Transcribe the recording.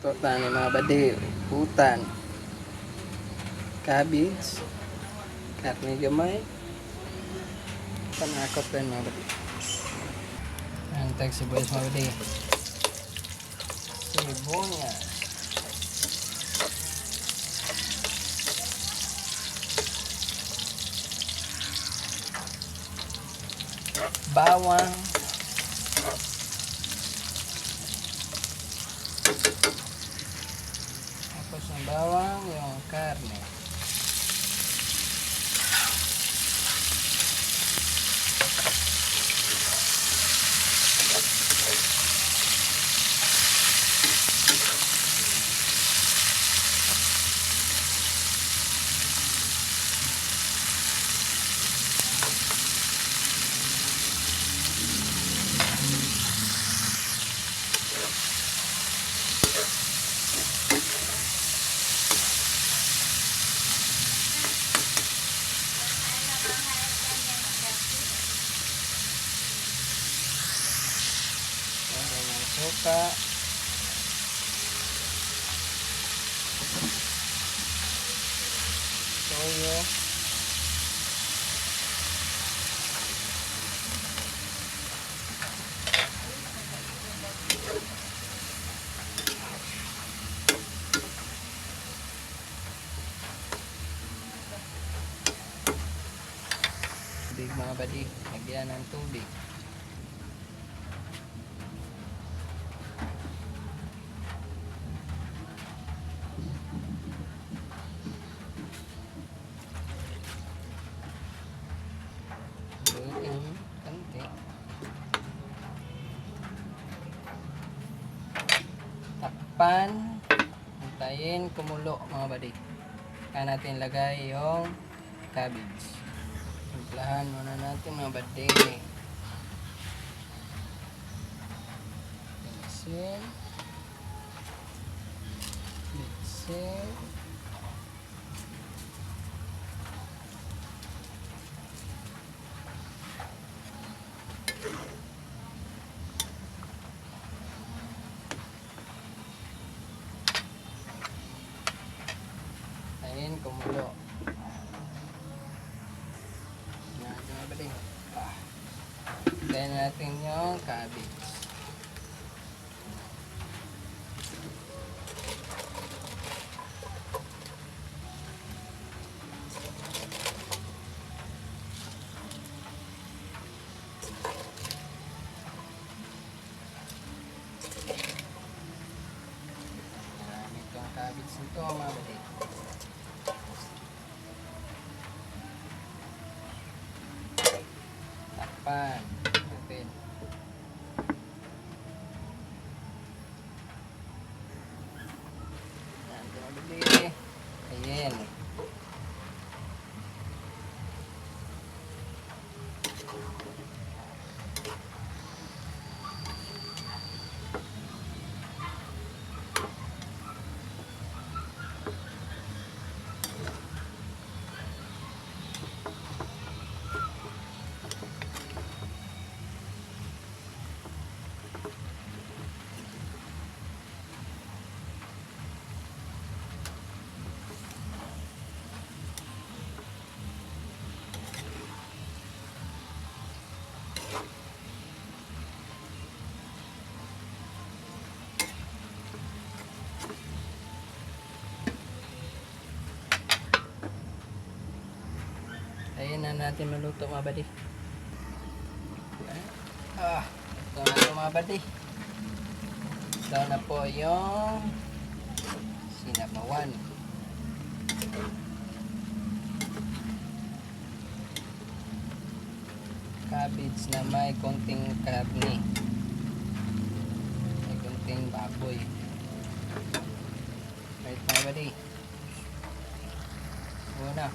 Ito tani mga badi, putan, cabbage, karne gamay, panakot rin mga badi. Ang tag sibuyas mga badi. Sibuyas. Bawang. Tapos ng bawang, yung karne. Suka, toyo, tubig mga badi, lagyan ng tubig. Takpan, hintayin kumulo mga badi. Kaya natin lagay yung cabbage. Timplahan muna natin mga badi. Bitsin. Bitsin. Ayan, kumulo. Natin mga badi. Hintayin natin yung cabbage. Marami itong cabbage nito mga badi. Takpan. Open. Natin mga badi. Ayan. Ayan na natin maluto mga badi. Ito na ito mga badi. Ito na po yung sinabawan. Cabbage na may konting karne. May konting baboy. Right mga badi. Una.